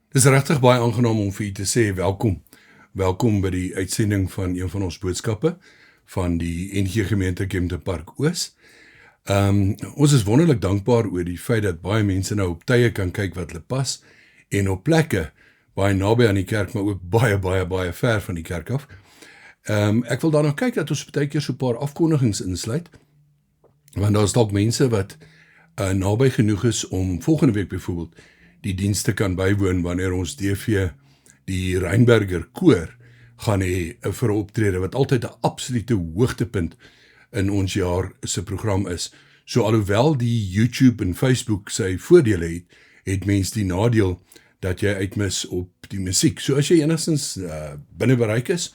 Dis regtig baie aangenaam om vir u te sê welkom. Welkom by die uitsending van een van ons boodskappe van die NG Gemeente Kempton Park Oos. Ons is wonderlik dankbaar oor die feit dat baie mense nou op tye kan kyk wat hulle pas en op plekke baie naby aan die kerk, maar ook baie ver van die kerk af. Ek wil daarna kyk dat ons baie keer so 'n paar afkondigings insluit, want daar is dalk mense wat naby genoeg is om volgende week byvoorbeeld die dienste kan bywoon wanneer ons DV die Reinberger koor gaan hê vir 'n optrede wat altyd 'n absolute hoogtepunt in ons jaar se program is. So alhoewel die YouTube en Facebook sy voordele het, het mens die nadeel dat jy uitmis op die musiek. So as jy enigstens binne bereik is,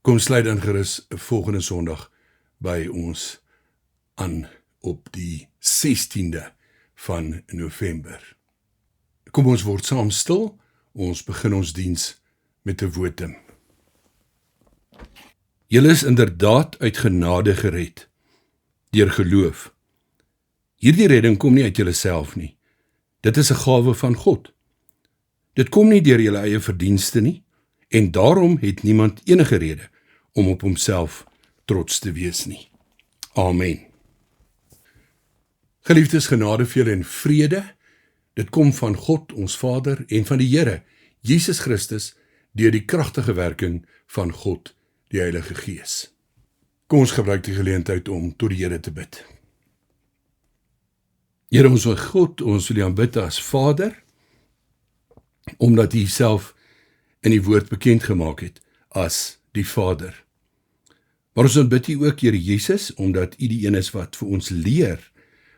kom sluit dan gerus volgende Sondag by ons aan op die 16de van November. Kom ons word saam stil, ons begin ons diens met 'n wotum. Julle is inderdaad uit genade gered, deur geloof. Hierdie redding kom nie uit julleself nie. Dit is 'n gawe van God. Dit kom nie deur julle eie verdienste nie, en daarom het niemand enige rede om op homself trots te wees nie. Amen. Geliefdes, genade vir julle en vrede. Dit kom van God, ons Vader, en van die Here, Jesus Christus, deur die kragtige werking van God, die Heilige Gees. Kom ons gebruik die geleentheid om tot die Here te bid. Here ons God, ons wil U aanbid as Vader, omdat U self in die woord bekend gemaak het as die Vader. Maar ons aanbid U ook, Here Jesus, omdat U die een is wat vir ons leer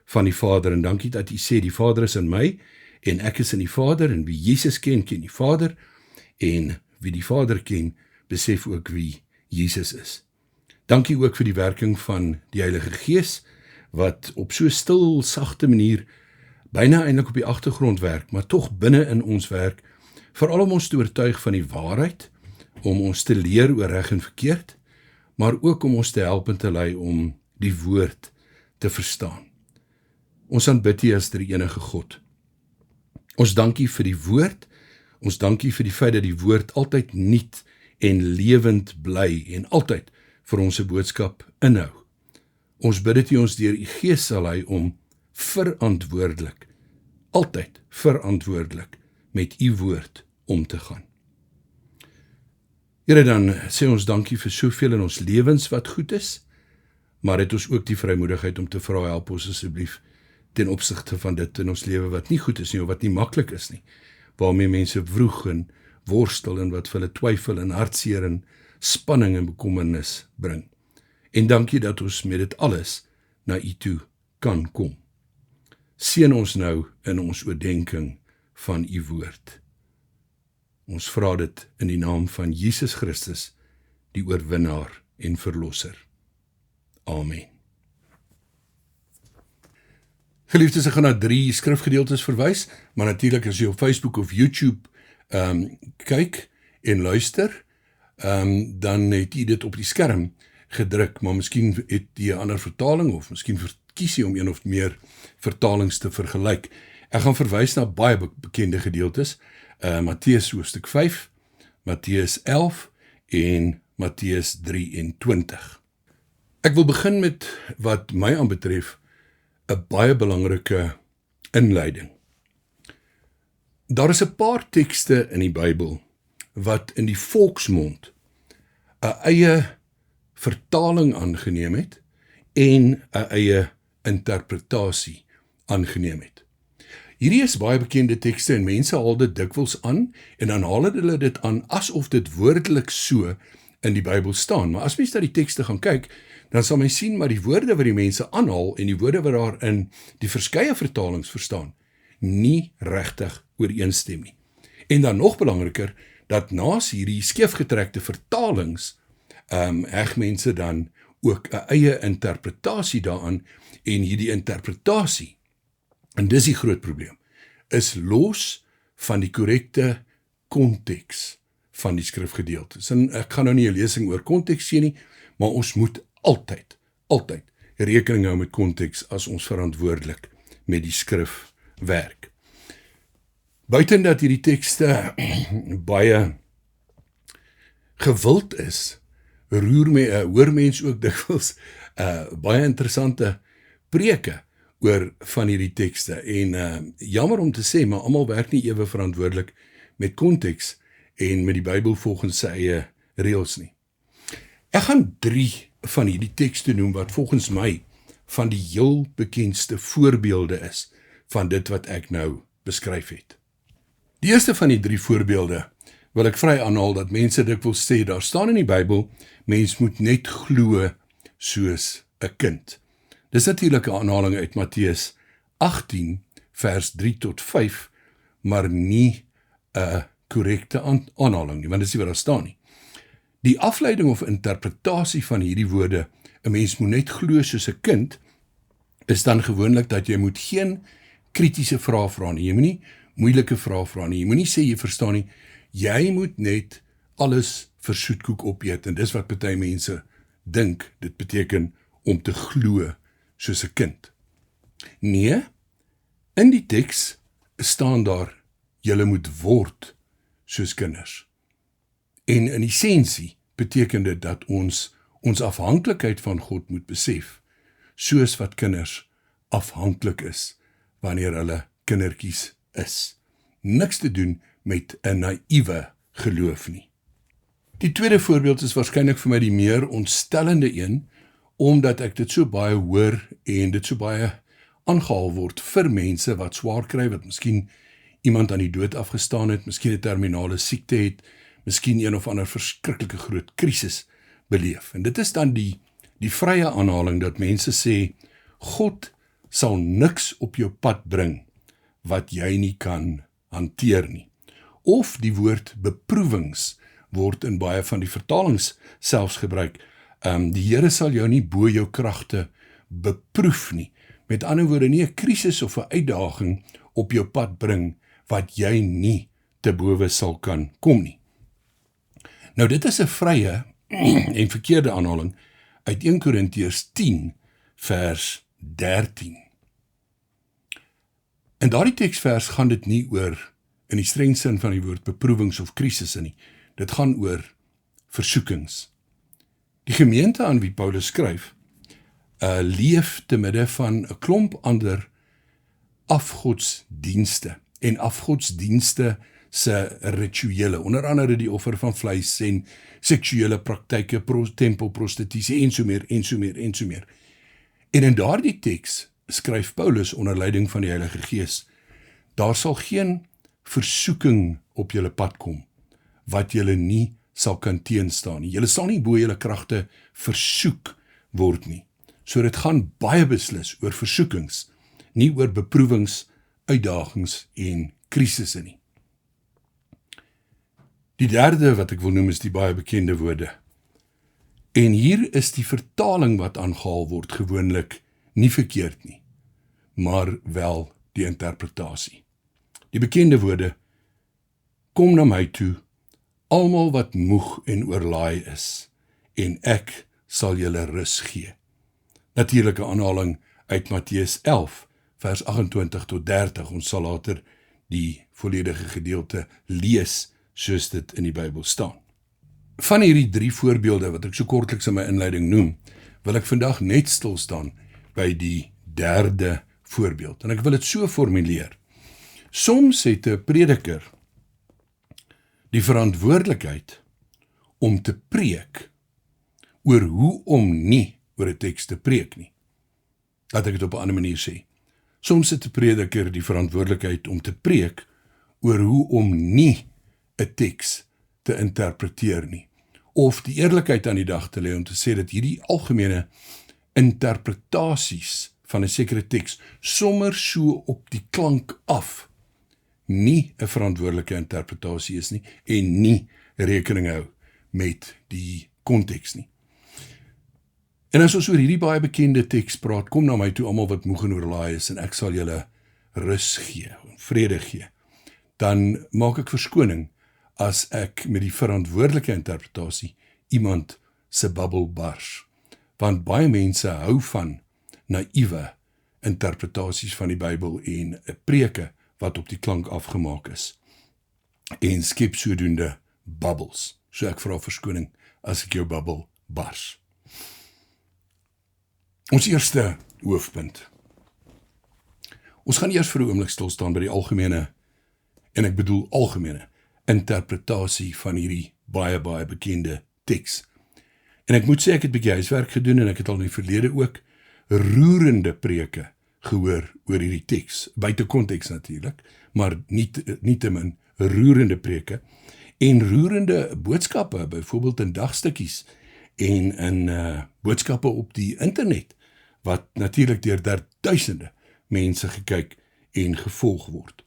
van die Vader, en dankie dat U sê, die Vader is in my, en ek is in die Vader, en wie Jesus ken, ken die Vader, en wie die Vader ken, besef ook wie Jesus is. Dankie ook vir die werking van die Heilige Gees, wat op so stil, sagte manier, byna eintlik op die agtergrond werk, maar tog binne in ons werk, veral om ons te oortuig van die waarheid, om ons te leer oor reg en verkeerd, maar ook om ons te help en te lei om die woord te verstaan. Ons aanbid U as die enige God. Ons dank U vir die woord, ons dank U vir die feit dat die woord altyd nuut en lewend bly en altyd vir ons 'n boodskap inhou. Ons bid dat U ons deur U Gees sal lei om verantwoordelik, altyd verantwoordelik met U woord om te gaan. Here, dan sê ons dankie vir soveel in ons lewens wat goed is, maar het ons ook die vrymoedigheid om te vra, help ons asseblief ten opsigte van dit in ons lewe wat nie goed is nie, of wat nie maklik is nie, waarmee mense vroeg en worstel en wat vir hulle twyfel en hartseer en spanning en bekommernis bring. En dankie dat ons met dit alles na U toe kan kom. Seën ons nou in ons oordenking van U woord. Ons vra dit in die naam van Jesus Christus, die oorwinnaar en verlosser. Amen. Geliefdes, ek gaan na 3 skrifgedeeltes verwys, maar natuurlik as jy op Facebook of YouTube kyk en luister, dan het jy dit op die skerm gedruk, maar miskien het jy 'n ander vertaling, of miskien verkies jy om een of meer vertalings te vergelyk. Ek gaan verwys na baie bekende gedeeltes, Matteus hoofstuk 5, Matteus 11 en Matteus 23. Ek wil begin met wat my aanbetref 'n baie belangrike inleiding. Daar is 'n paar tekste in die Bybel wat in die volksmond 'n eie vertaling aangeneem het en 'n eie interpretasie aangeneem het. Hierdie is baie bekende tekste en mense haal dit dikwels aan en dan haal hulle dit aan asof dit woordelik so in die Bybel staan. Maar as mens na die tekste gaan kyk, dan sal mens sien maar die woorde wat die mense aanhaal en die woorde wat daar in die verskeie vertalings verstaan, nie regtig ooreenstem nie. En dan nog belangriker, dat naas hierdie skeefgetrekte vertalings, heg mense dan ook 'n eie interpretasie daaraan, en hierdie interpretasie, en dis die groot probleem, is los van die korrekte konteks van die skrifgedeeltes. En ek gaan nou nie 'n lesing oor konteks gee nie, maar ons moet altyd rekening hou met konteks as ons verantwoordelik met die skrif werk. Buiten dat hierdie tekste baie gewild is, hoor mens ook dikwels baie interessante preke oor van hierdie tekste. En jammer om te sê, maar almal werk nie ewe verantwoordelik met konteks en met die Bybel volgens sy eie reëls nie. Ek gaan 3 van hierdie tekste noem wat volgens my van die heel bekendste voorbeelde is van dit wat ek nou beskryf het. Die eerste van die 3 voorbeelde wil ek vry aanhaal dat mense dikwels sê, daar staan in die Bybel, mens moet net glo soos 'n kind. Dis natuurlik 'n aanhaling uit Matteus 18 vers 3 tot 5, maar nie 'n korrekte aanhaling nie, want dis nie wat daar staan nie. Die afleiding of interpretasie van hierdie woorde, 'n mens moet net glo soos 'n kind, is dan gewoonlik dat jy moet geen kritiese vrae vra nie. Jy moet nie moeilike vrae vra nie. Jy moet nie sê jy verstaan nie. Jy moet net alles vir soetkoek opeet, en dis wat party mense dink dit beteken om te glo soos 'n kind. Nee, in die teks staan daar, julle moet word soos kinders. En in essensie beteken dit dat ons afhanklikheid van God moet besef, soos wat kinders afhanklik is wanneer hulle kindertjies is. Niks te doen met 'n naïewe geloof nie. Die tweede voorbeeld is waarskynlik vir my die meer ontstellende een, omdat ek dit so baie hoor en dit so baie aangehaal word vir mense wat swaar kry, wat miskien iemand aan die dood afgestaan het, miskien 'n terminale siekte het, miskien een of ander verskriklike groot krisis beleef. En dit is dan die vrye aanhaling dat mense sê, God sal niks op jou pad bring wat jy nie kan hanteer nie. Of die woord beproewings word in baie van die vertalings selfs gebruik. Die Here sal jou nie bo jou kragte beproef nie. Met ander woorde, nie 'n krisis of 'n uitdaging op jou pad bring wat jy nie te bowe sal kan kom nie. Nou dit is 'n vrye en verkeerde aanhaling uit 1 Korintiërs 10 vers 13. In daardie teksvers gaan dit nie oor, in die streng sin van die woord, beproewings of krisisse nie. Dit gaan oor versoekings. Die gemeente aan wie Paulus skryf, leef te midde van 'n klomp ander afgodsdienste en afgodsdienste se rituele, onder andere die offer van vleis en seksuele praktyke, tempelprostitusie en so meer en so meer en so meer. En in daardie teks skryf Paulus onder leiding van die Heilige Gees, daar sal geen versoeking op julle pad kom wat julle nie sal kan teenstaan nie. Julle sal nie bo julle kragte versoek word nie. So dit gaan baie beslis oor versoekings, nie oor beproewings, uitdagings en krisisse nie. Die derde wat ek wil noem is die baie bekende woorde. En hier is die vertaling wat aangehaal word gewoonlik nie verkeerd nie, maar wel die interpretasie. Die bekende woorde, kom na my toe, almal wat moeg en oorlaai is, en ek sal julle rus gee. Natuurlike aanhaling uit Matteus 11, vers 28 tot 30, ons sal later die volledige gedeelte lees, soos dit in die Bybel staan. Van hierdie 3 voorbeelde wat ek so kortliks in my inleiding noem, wil ek vandag net stil staan by die derde voorbeeld. En ek wil dit so formuleer. Soms het 'n prediker die verantwoordelikheid om te preek oor hoe om nie oor 'n teks te preek nie. Laat ek dit op 'n ander manier sê. Soms het 'n prediker die verantwoordelikheid om te preek oor hoe om nie 'n teks te interpreteer nie. Of die eerlikheid aan die dag te lê om te sê dat hierdie algemene interpretasies van 'n sekere teks sommer so op die klank af nie 'n verantwoordelike interpretasie is nie en nie rekening hou met die konteks nie. En as ons oor hierdie baie bekende teks praat, kom na my toe almal wat moeg en oorlaai is en ek sal julle rus gee, vrede gee, dan maak ek verskoning as ek met die verantwoordelike interpretasie iemand se bubbel bars. Want baie mense hou van naïewe interpretasies van die Bybel en preke wat op die klank afgemaak is en skep sodoende bubbles. So ek vra verskoning as ek jou bubbel bars. Ons eerste hoofpunt. Ons gaan eers vir 'n oomblik stil staan by die algemene, en ek bedoel algemene, interpretasie van hierdie baie bekende teks. En ek moet sê, ek het 'n bietjie huiswerk gedoen en ek het al in die verlede ook roerende preke gehoor oor hierdie teks, buite konteks natuurlik, maar nietemin roerende preke en roerende boodskappe, byvoorbeeld in dagstukkies en in boodskappe op die internet, wat natuurlik deur duisende mense gekyk en gevolg word.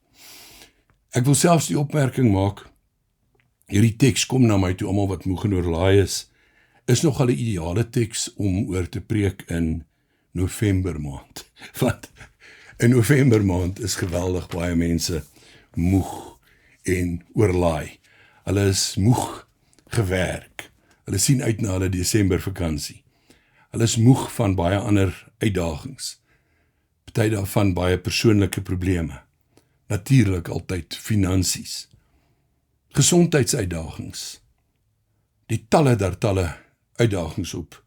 Ek wil selfs die opmerking maak, hierdie teks kom na my toe, almal wat moeg en oorlaai is nogal 'n ideale teks om oor te preek in November maand. Want in November maand is geweldig baie mense moeg en oorlaai. Hulle is moeg gewerk. Hulle sien uit na hulle Desember vakansie. Hulle is moeg van baie ander uitdagings. Party daarvan baie persoonlike probleme. Natuurlik altyd finansies. Gesondheidsuitdagings. Die talle uitdagings op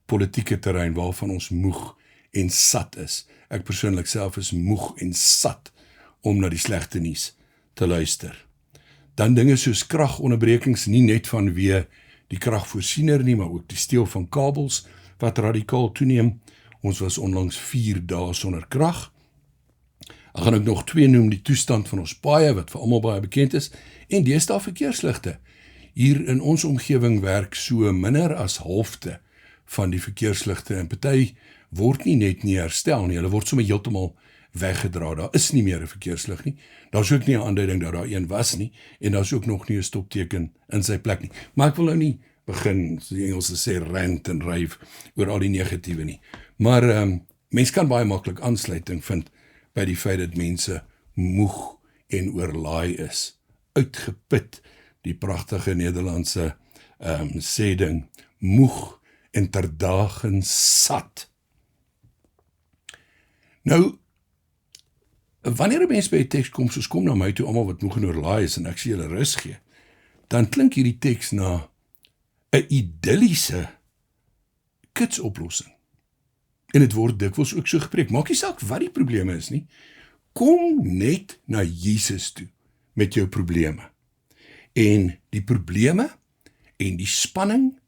politieke terrein waarvan ons moeg en sat is. Ek persoonlik self is moeg en sat om na die slegte nuus te luister. Dan dinge soos kragonderbrekings, nie net vanweë die kragvoorsiener nie, maar ook die steel van kabels wat radikaal toeneem. Ons was onlangs 4 dae sonder krag. Ek gaan ook nog 2 noem, die toestand van ons paaie wat vir almal baie bekend is, en deesdae verkeersligte. Hier in ons omgewing werk so minder as halfte van die verkeersligte en party word nie herstel nie, hulle word sommer heeltemal weggedra. Daar is nie meer 'n verkeerslig nie. Daar's ook nie 'n aanduiding dat daar een was nie en daar's ook nog nie 'n stopteken in sy plek nie. Maar ek wil nou nie begin, so die Engelse sê, rant en ryf oor al die negatiewe nie. Maar mens kan baie maklik aansluiting vind by die feit dat mense moeg en oorlaai is, uitgeput, die pragtige Nederlandse sêding, moeg en terdagens sat. Nou, wanneer 'n mens by 'n teks kom, soos kom na my toe, almal wat moeg en oorlaai is, en ek sê julle rus gee, dan klink hierdie teks na 'n idilliese kitsoplossing. En dit word dikwels ook so gepreek. Maak nie saak wat die probleme is nie. Kom net na Jesus toe met jou probleme. En die probleme en die spanning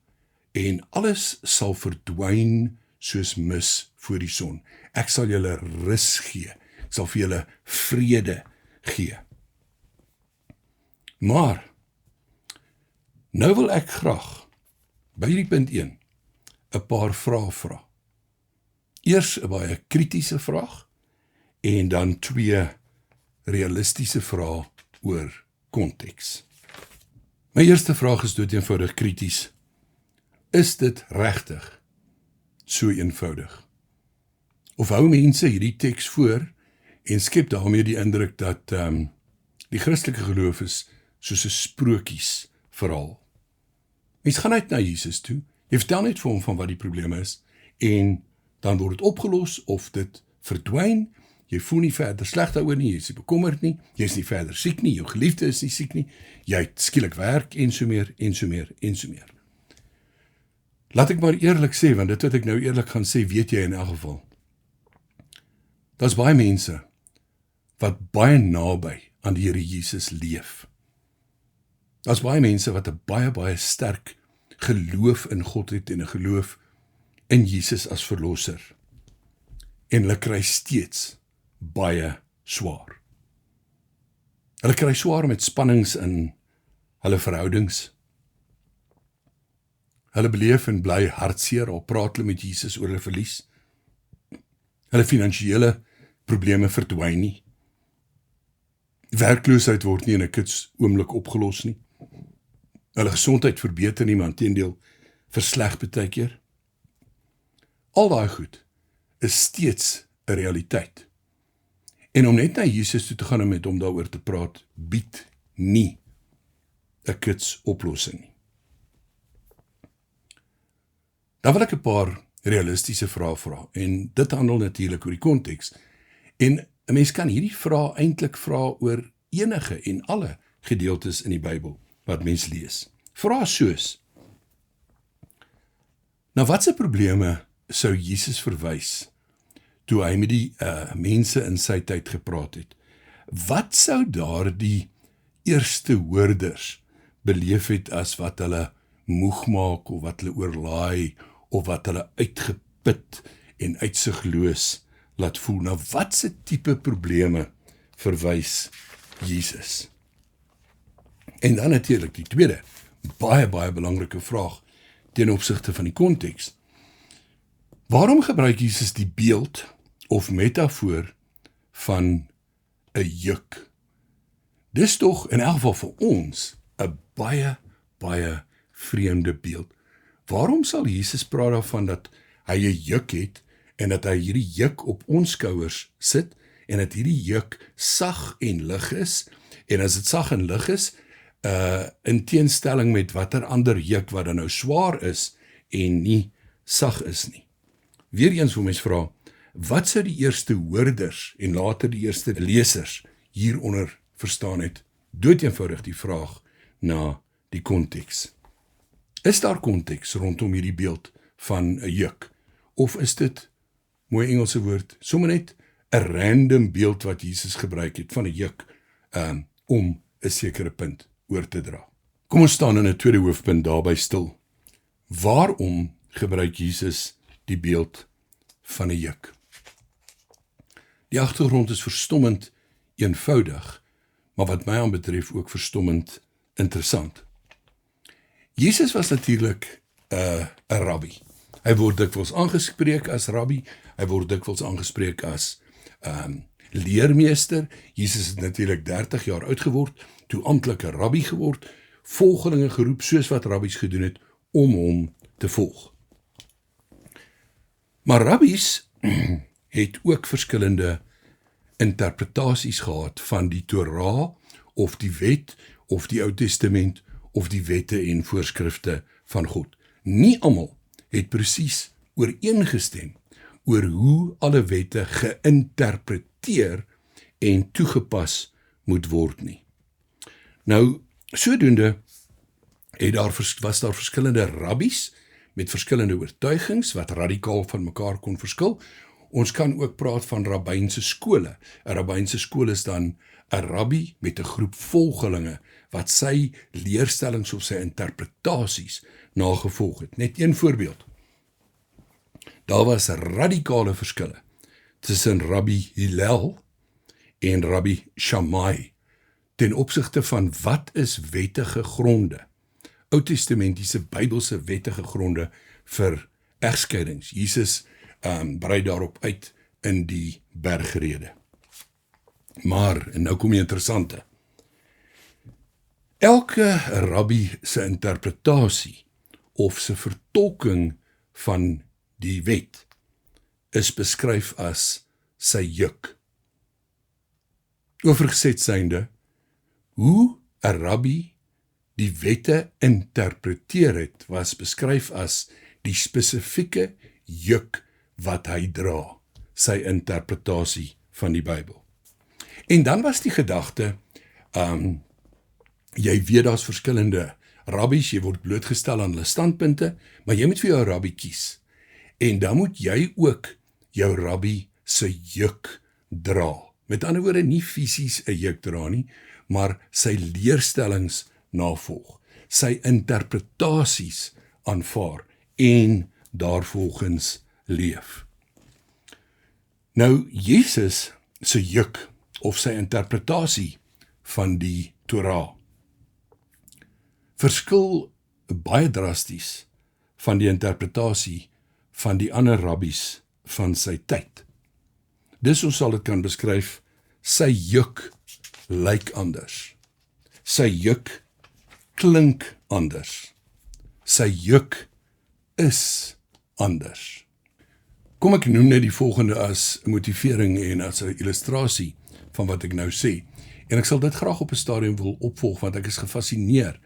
en alles sal verdwyn soos mis voor die son. Ek sal julle rus gee. Ek sal vir julle vrede gee. Maar nou wil ek graag by hierdie punt 1 'n paar vrae vra. Eers 'n baie kritiese vraag en dan 2 realistiese vrae oor konteks. My eerste vraag is doeteenvoudig krities. Is dit regtig so eenvoudig? Of hou mense hierdie teks voor en skep daarmee die indruk dat die Christelike geloof is soos 'n sprokiesverhaal? Mens gaan uit na Jesus toe, jy vertel net vir hom van wat die probleem is en dan word dit opgelos of dit verdwyn. Jy voel nie verder sleg daaroor nie, jy is nie bekommerd nie, jy is nie verder siek nie, jou geliefde is nie siek nie, jy het skielik werk en so meer en so meer en so meer. Laat ek maar eerlik sê, want dit wat ek nou eerlik gaan sê, weet jy in elk geval. Daar's baie mense wat baie naby aan die Here Jesus leef. Daar's baie mense wat 'n baie sterk geloof in God het en 'n geloof in Jesus as verlosser. En hulle kry steeds baie swaar. Hulle kry swaar met spannings in hulle verhoudings. Hulle beleef en bly hartseer al praat hulle met Jesus oor hulle verlies. Hulle finansiële probleme verdwyn nie. Werkloosheid word nie in 'n kits oomblik opgelos nie. Hulle gesondheid verbeter nie, maar inteendeel versleg baie keer. Al daai goed is steeds 'n realiteit. En om net na Jesus toe te gaan en met hom daaroor te praat, bied nie 'n kits oplossing nie. Dan wil ek 'n paar realistiese vrae vra, en dit handel natuurlik oor die konteks. En 'n mens kan hierdie vraag eintlik vra oor enige en alle gedeeltes in die Bybel wat mens lees. Vrae soos: na watse probleme sou Jesus verwys toe hy met die mense in sy tyd gepraat het? Wat sou daardie eerste hoorders beleef het as wat hulle moeg maak, of wat hulle oorlaai, of wat hulle uitgeput en uitsigloos laat voel? Na watse tipe probleme verwys Jesus? En dan natuurlik die tweede, baie belangrike vraag ten opsigte van die konteks. Waarom gebruik Jesus die beeld of metafoor van 'n juk? Dis tog in elk geval vir ons 'n baie vreemde beeld. Waarom sal Jesus praat daarvan dat hy 'n juk het en dat hy hierdie juk op ons skouers sit en dat hierdie juk sag en lig is, en as dit sag en lig is, in teenstelling met watter ander juk wat dan nou swaar is en nie sag is nie? Weereens wil mens vra, wat sou die eerste hoorders en later die eerste lesers hieronder verstaan het? Doodeenvoudig die vraag na die konteks. Is daar konteks rondom hierdie beeld van 'n juk? Of is dit, mooi Engelse woord, sommer net 'n random beeld wat Jesus gebruik het van 'n juk om 'n sekere punt oor te dra? Kom ons staan in 'n tweede hoofpunt daarby stil. Waarom gebruik Jesus die beeld van 'n juk? Die agtergrond is verstommend eenvoudig, maar wat my aanbetref ook verstommend interessant. Jesus was natuurlik 'n rabbi. Hy word dikwels aangespreek as rabbi, hy word dikwels aangespreek as leermeester. Jesus het natuurlik 30 jaar oud geword, toe amptelike rabbi geword, volgelinge geroep soos wat rabbies gedoen het om hom te volg. Maar rabbies het ook verskillende interpretasies gehad van die Torah of die wet of die Ou Testament of die wette en voorskrifte van God. Nie almal het presies ooreengestem oor hoe alle wette geïnterpreteer en toegepas moet word nie. Nou, sodoende was daar verskillende rabbies met verskillende oortuigings wat radikaal van mekaar kon verskil. Ons kan ook praat van rabbynse skole. 'n Rabbynse skool is dan 'n rabbi met 'n groep volgelinge wat sy leerstellings of sy interpretasies nagevolg het. Net een voorbeeld. Daar was radikale verskille tussen Rabbi Hillel en Rabbi Shammai ten opsigte van wat is wettige gronde, Oud-testamentiese Bybelse wettige gronde vir egskeidings. Jesus brei daarop uit in die bergrede. Maar, en nou kom die interessante, elke rabbi se interpretasie of se vertolking van die wet is beskryf as sy juk. Oorgeset synde, hoe 'n rabbi die wette interpreteer het, was beskryf as die spesifieke juk wat hy dra, sy interpretasie van die Bybel. En dan was die gedagte, jy weet daar's verskillende rabbies, jy word blootgestel aan hulle standpunte, maar jy moet vir jou rabbi kies. En dan moet jy ook jou rabbi se juk dra. Met ander woorde, nie fisies 'n juk dra nie, maar sy leerstellings navolg, sy interpretasies aanvaar en daarvolgens leef. Nou, Jesus se juk of sy interpretasie van die Torah verskil baie drasties van die interpretasie van die ander rabbies van sy tyd. Dus ons sal dit kan beskryf, sy juk lyk anders. Sy juk klink anders. Sy juk is anders. Kom ek noem net die volgende as motivering en as 'n illustrasie van wat ek nou sê. En ek sal dit graag op 'n stadium wil opvolg, want ek is gefassineer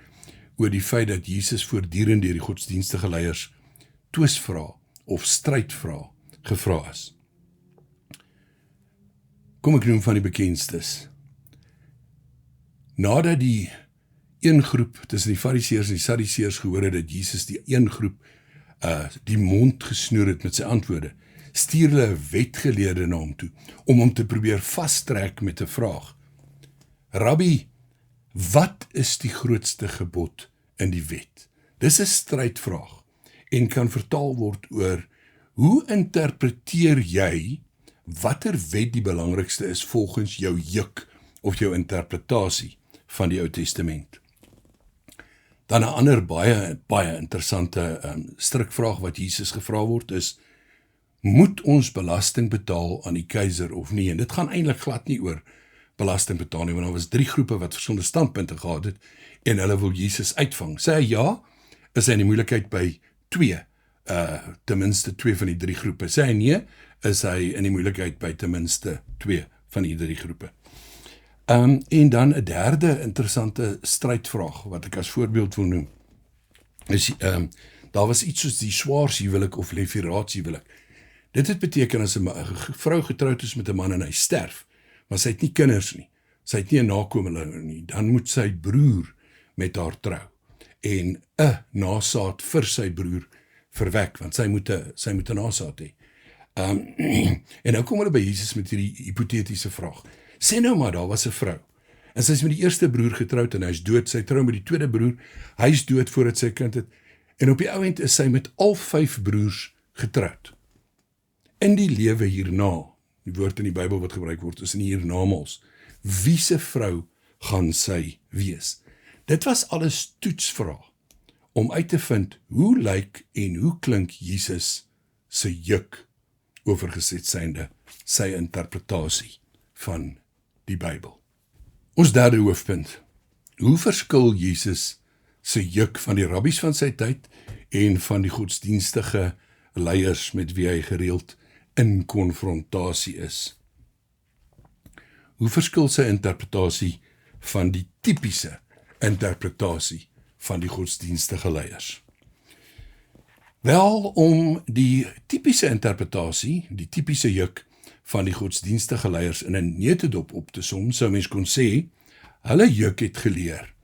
oor die feit dat Jesus voortdurend deur die godsdienstige leiers twisvra of strydvra gevra is. Kom ek noem van die bekendstes. Nadat die een groep tussen die Fariseërs en die Sadduseërs gehoor het dat Jesus die een groep die mond gesnoer het met sy antwoorde, stuur hulle 'n wetgeleerde na hom toe, om hom te probeer vastrek met 'n vraag. Rabbi, wat is die grootste gebod in die wet? Dis 'n strydvraag en kan vertaal word oor, hoe interpreteer jy watter wet die belangrikste is volgens jou juk of jou interpretasie van die Ou Testament? Dan 'n ander baie interessante strikvraag wat Jesus gevra word is, moet ons belasting betaal aan die keiser of nie? En dit gaan eintlik glad nie oor belasting betaal nie, want daar was 3 groepe wat verskillende standpunte gehad het, en hulle wil Jesus uitvang. Sê hy ja, is hy in die moeilikheid by 2, ten minste 2 van die 3 groepe. Sê hy nee, is hy in die moeilikheid by ten minste 2 van die 3 groepe. En dan 'n derde interessante strydvraag, wat ek as voorbeeld wil noem, is, daar was iets soos die swaarshuwelik of leviraatshuwelik. Dit het beteken as 'n vrou getroud is met 'n man en hy sterf, maar sy het nie kinders nie, sy het nie 'n nakomeling nie, dan moet sy broer met haar trou, en 'n nasaad vir sy broer verwek, want sy moet 'n nasaad hê. En nou kom hulle by Jesus met hierdie hipotetiese vraag. Sê nou maar, daar was 'n vrou, en sy is met die eerste broer getroud, en hy is dood, sy trou met die tweede broer, hy is dood voordat sy kind het, en op die ou end is sy met al 5 broers getroud. In die lewe hierna, die woord in die Bybel wat gebruik word, is in die hiernamaals, wie se vrou gaan sy wees? Dit was alles toetsvrae, om uit te vind, hoe lyk en hoe klink Jesus se juk, oorgeset synde, sy interpretasie van die Bybel. Ons derde hoofpunt, hoe verskil Jesus se juk van die rabbies van sy tyd en van die godsdienstige leiers met wie hy gereeld in konfrontasie is? Hoe verskil sy interpretasie van die tipiese interpretasie van die godsdienstige leiers? Wel, om die tipiese interpretasie, die tipiese juk van die godsdienstige leiers in 'n neutedop op te som, sou mens kon sê, hulle juk het geleer,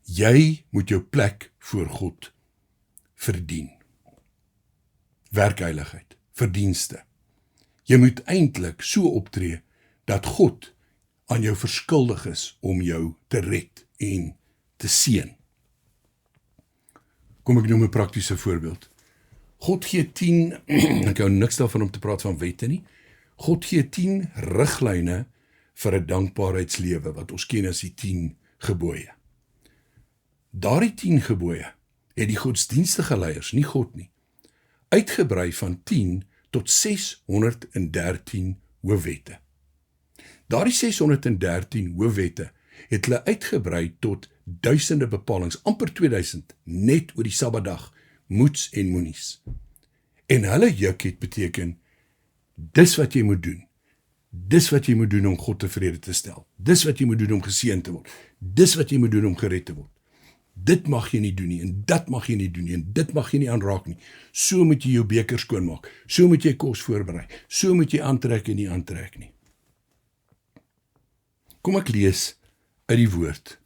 jy moet jou plek voor God verdien. Werkheiligheid, verdienste. Jy moet eintlik so optree, dat God aan jou verskuldig is om jou te red en te seën. Kom ek noem 'n praktiese voorbeeld. God gee 10, ek hou niks daarvan om te praat van wette nie, God gee 10 riglyne vir 'n dankbaarheidslewe, wat ons ken as die 10 gebooie. Daardie 10 gebooie het die godsdienstige leiers, nie God nie, uitgebrei van 10 tot 613 hoofwette. Daardie 613 hoofwette het hulle uitgebrei tot duisende bepalings, amper 2000, net oor die Sabbatdag, moets en moenies. En hulle juk het beteken, dis wat jy moet doen. Dis wat jy moet doen om God tevrede te stel. Dis wat jy moet doen om geseën te word. Dis wat jy moet doen om gered te word. Dit mag jy nie doen nie, en dat mag jy nie doen nie, en dit mag jy nie aanraak nie. So moet jy jou beker skoonmaak, so moet jy kos voorberei, so moet jy aantrek en nie aantrek nie. Kom ek lees uit die woord,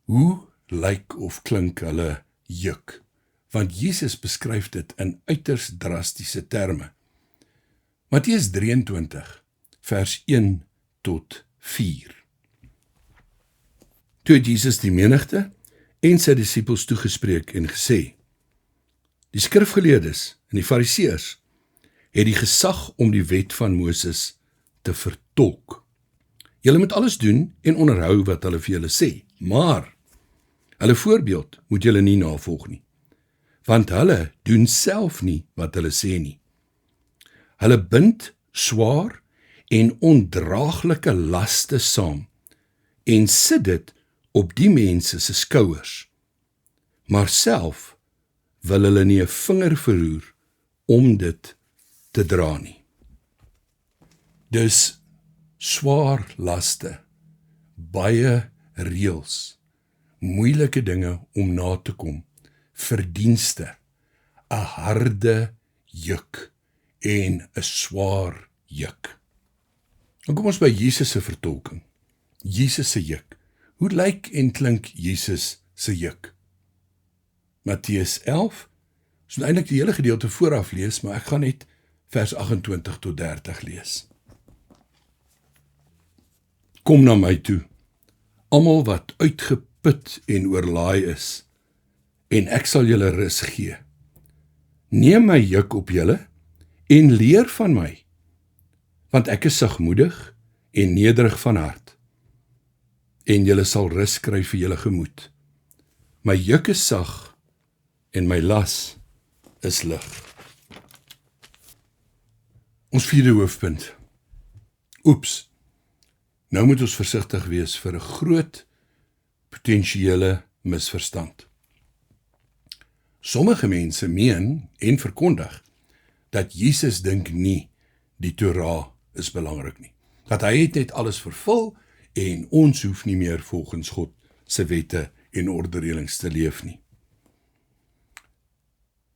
hoe lyk of klink hulle juk? Want Jesus beskryf dit in uiters drastiese terme. Matteus 23, vers 1 tot 4. Toe het Jesus die menigte en sy disippels toegespreek en gesê, die skrifgeleerdes en die fariseërs het die gesag om die wet van Moses te vertolk. Julle moet alles doen en onderhou wat hulle vir julle sê, maar hulle voorbeeld moet julle nie navolg nie, want hulle doen self nie wat hulle sê nie. Hulle bind swaar en ondraaglike laste saam en sit dit op die mense se skouers, maar self wil hulle nie 'n vinger verroer om dit te dra nie. Dus swaar laste, baie reëls, moeilike dinge om na te kom, verdienste, 'n harde juk en 'n swaar juk. Dan kom ons by Jesus se vertolking. Jesus se juk. Hoe lyk en klink Jesus se juk? Matteus 11, ons moet eintlik die hele gedeelte vooraf lees, maar ek gaan net vers 28 tot 30 lees. Kom na my toe, almal wat uitgeput en oorlaai is, en ek sal julle rus gee. Neem my juk op julle en leer van my, want ek is sagmoedig en nederig van hart, en julle sal rus kry vir julle gemoed. My juk is sag en my las is lig. Ons vierde hoofpunt. Oeps, nou moet ons versigtig wees vir 'n groot potensiële misverstand. Sommige mense meen en verkondig dat Jesus dink nie die Torah is belangrik nie. Dat hy het net alles vervul en ons hoef nie meer volgens God se wette en ordereëlings te leef nie.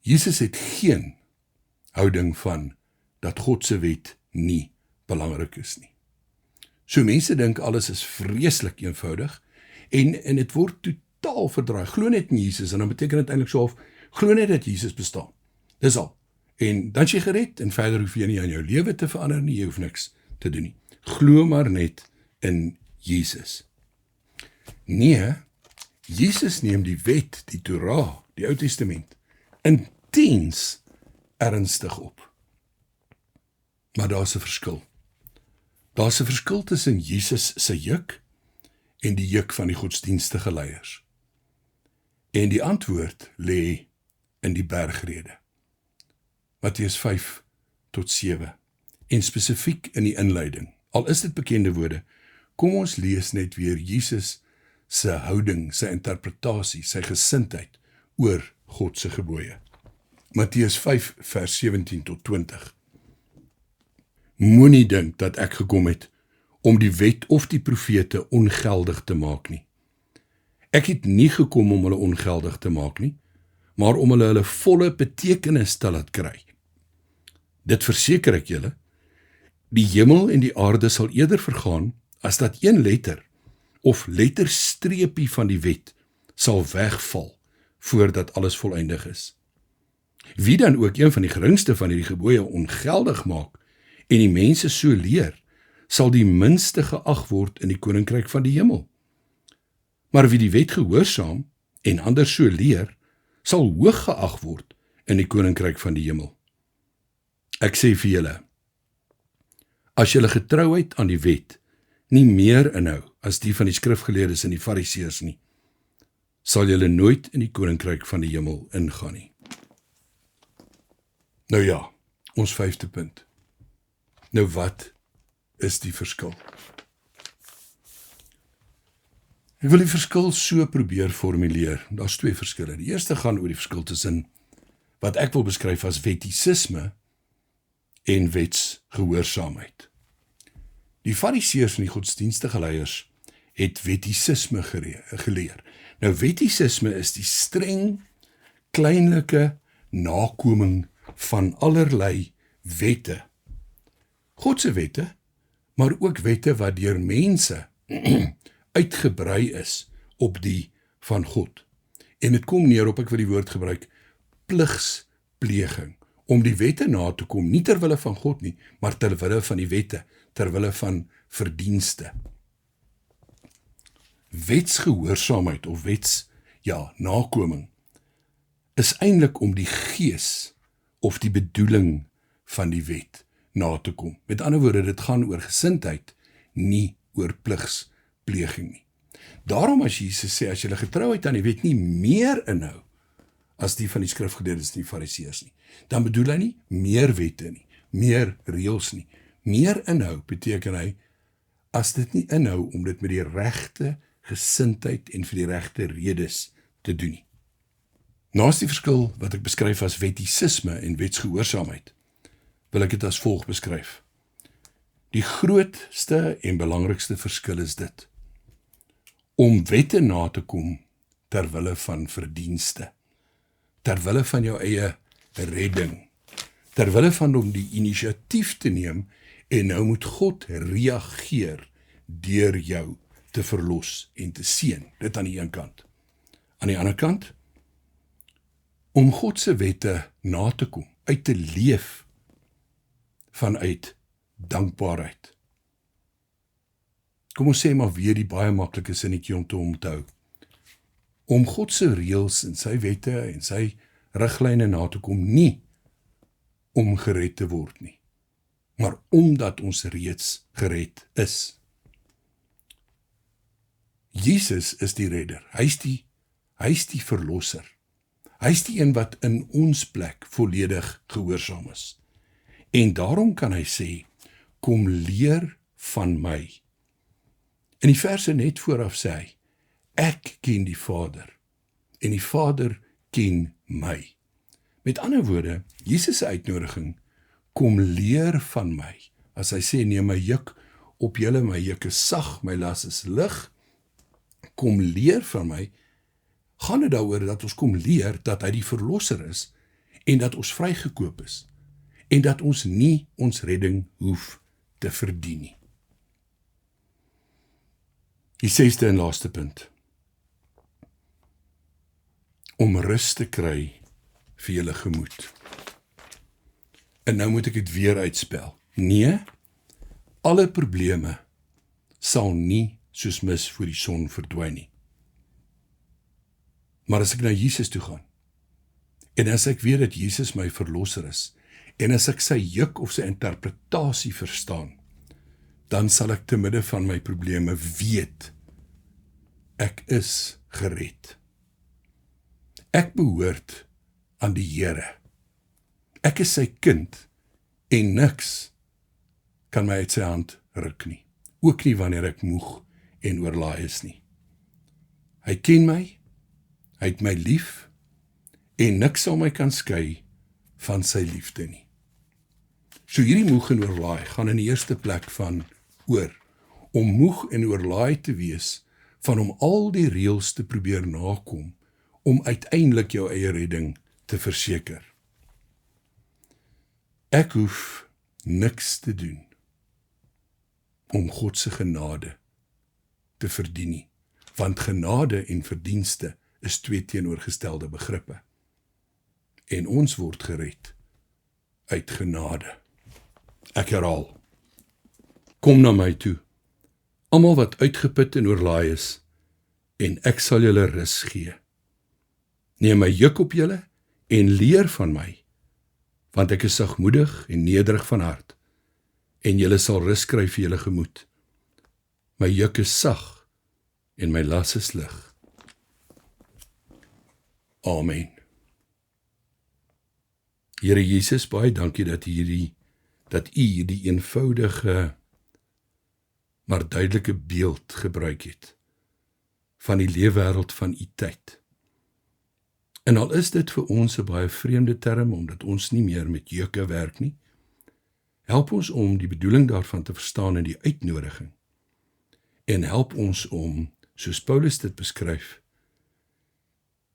Jesus het geen houding van dat God se wet nie belangrik is nie. So mense dink alles is vreeslik eenvoudig en dit word totaal verdraai. Glo net in Jesus en dan beteken dit eintlik so of glo net dat Jesus bestaan. Dis al. En dan is jy gered en verder hoef jy nie aan jou lewe te verander nie, jy hoef niks te doen nie. Glo maar net in Jesus. Nee, Jesus neem die wet, die Torah, die Ou Testament, intens ernstig op. Maar daar's 'n verskil. Daar's 'n verskil tussen Jesus se juk en die juk van die godsdienstige leiers. En die antwoord lê in die bergrede. Matteus 5 tot 7. En spesifiek in die inleiding. Al is dit bekende woorde, kom ons lees net weer Jesus se houding, sy interpretasie, sy gesindheid oor God se gebooie. Matteus 5 vers 17 tot 20. Moenie dink dat ek gekom het om die wet of die profete ongeldig te maak nie. Ek het nie gekom om hulle ongeldig te maak nie, maar om hulle volle betekenis te laat kry. Dit verseker ek julle, die hemel en die aarde sal eerder vergaan as dat een letter of letterstreepie van die wet sal wegval voordat alles voleindig is. Wie dan ook een van die geringste van hierdie gebooie ongeldig maak en die mense so leer, sal die minste geag word in die koninkryk van die hemel. Maar wie die wet gehoorsaam en ander so leer, sal hoog geag word in die koninkryk van die hemel. Ek sê vir julle, as julle getrouheid aan die wet nie meer inhou as die van die skrifgeleerdes en die fariseërs nie, sal julle nooit in die koninkryk van die hemel ingaan nie. Nou ja, ons 5de punt. Nou wat is die verskil? Ek wil die verskil so probeer formuleer. Daar's 2 verskille. Die eerste gaan oor die verskil tussen wat ek wil beskryf as wettisisme en wetsgehoorsaamheid. Die fariseërs en die godsdienstige leiers het wettisisme geleer. Nou wettisisme is die streng, kleinlike nakoming van allerlei wette. God se wette, maar ook wette wat deur mense uitgebrei is op die van God. En dit kom neer op, ek wil die woord gebruik, pligspleging, om die wette na te kom, nie terwille van God nie, maar terwille van die wette, terwille van verdienste. Wetsgehoorsaamheid of nakoming is eintlik om die gees of die bedoeling van die wet na te kom. Met ander woorde, dit gaan oor gesindheid, nie oor pligspleging nie. Daarom as Jesus sê, as julle getrouheid aan die wet nie meer inhou as die van die skrifgeleerdes en die fariseërs nie, dan bedoel hy nie meer wette nie, meer reëls nie. Meer inhou beteken hy, as dit nie inhou om dit met die regte gesindheid en vir die regte redes te doen nie. Naas die verskil wat ek beskryf as wettisisme en wetsgehoorsaamheid, wil ek dit as volg beskryf. Die grootste en belangrikste verskil is dit, om wette na te kom terwille van verdienste, terwille van jou eie redding, terwille van om die inisiatief te neem En nou moet God reageer deur jou te verlos en te seën. Dit aan die een kant. Aan die ander kant, om God se wette na te kom, uit te leef vanuit dankbaarheid. Kom ons sê maar weer die baie maklike sinnetjie om te onthou. Om God se reëls en sy wette en sy riglyne na te kom, nie om gered te word nie, maar omdat ons reeds gered is. Jesus is die redder, hy is die verlosser. Hy is die een wat in ons plek volledig gehoorsaam is. En daarom kan hy sê, kom leer van my. In die verse net vooraf sê hy, ek ken die Vader, en die Vader ken my. Met ander woorde, Jesus se uitnodiging, kom leer van my. As hy sê, neem my juk op julle, my juk is sag, my las is lig, kom leer van my, gaan dit daaroor dat ons kom leer dat hy die verlosser is, en dat ons vrygekoop is, en dat ons nie ons redding hoef te verdien nie. Die 6de en laaste punt. Om rus te kry vir julle gemoed. En nou moet ek dit weer uitspel. Nee, alle probleme sal nie soos mis voor die son verdwyn nie. Maar as ek na Jesus toe gaan, en as ek weet dat Jesus my verlosser is, en as ek sy juk of sy interpretasie verstaan, dan sal ek te midde van my probleme weet, ek is gered. Ek behoort aan die Here. Ek is sy kind, en niks kan my uit sy hand ruk nie. Ook nie wanneer ek moeg en oorlaai is nie. Hy ken my, hy het my lief, en niks sal my kan skei van sy liefde nie. So hierdie moeg en oorlaai gaan in die eerste plek van oor, om moeg en oorlaai te wees, van om al die reëls te probeer nakom, om uiteindelik jou eie redding te verseker. Ek hoef niks te doen om God se genade te verdien nie, want genade en verdienste is twee teenoorgestelde begrippe. En ons word gered uit genade. Ek herhaal, kom na my toe, almal wat uitgeput en oorlaai is, en ek sal julle rus gee. Neem my juk op julle en leer van my, want ek is sagmoedig en nederig van hart, en julle sal rus kry vir julle gemoed. My juk is sag en my las is lig. Amen. Here Jesus, baie dankie dat U hierdie eenvoudige, maar duidelike beeld gebruik het van die leefwêreld van U tyd. En al is dit vir ons 'n baie vreemde term, omdat ons nie meer met jukke werk nie, help ons om die bedoeling daarvan te verstaan in die uitnodiging, en help ons om, soos Paulus dit beskryf,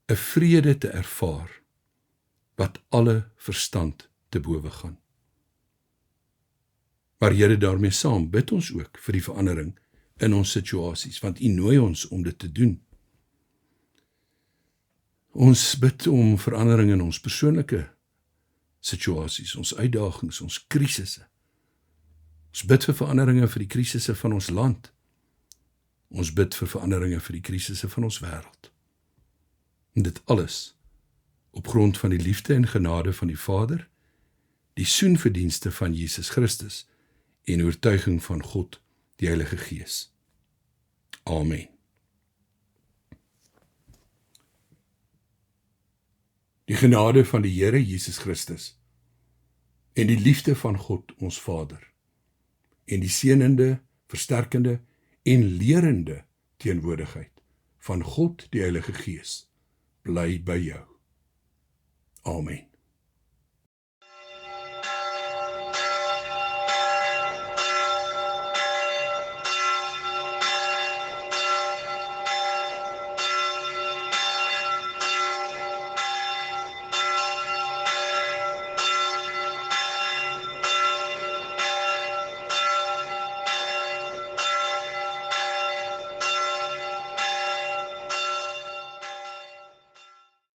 'n vrede te ervaar, wat alle verstand te bowe gaan. Maar Here, daarmee saam bid ons ook vir die verandering in ons situasies, want U nooi ons om dit te doen. Ons bid om verandering in ons persoonlike situasies, ons uitdagings, ons krisisse. Ons bid vir veranderinge vir die krisisse van ons land. Ons bid vir veranderinge vir die krisisse van ons wêreld. En dit alles op grond van die liefde en genade van die Vader, die soenverdienste van Jesus Christus en oortuiging van God, die Heilige Gees. Amen. Die genade van die Here Jesus Christus en die liefde van God ons Vader en die seënende, versterkende en lerende teenwoordigheid van God die Heilige Gees bly by jou. Amen.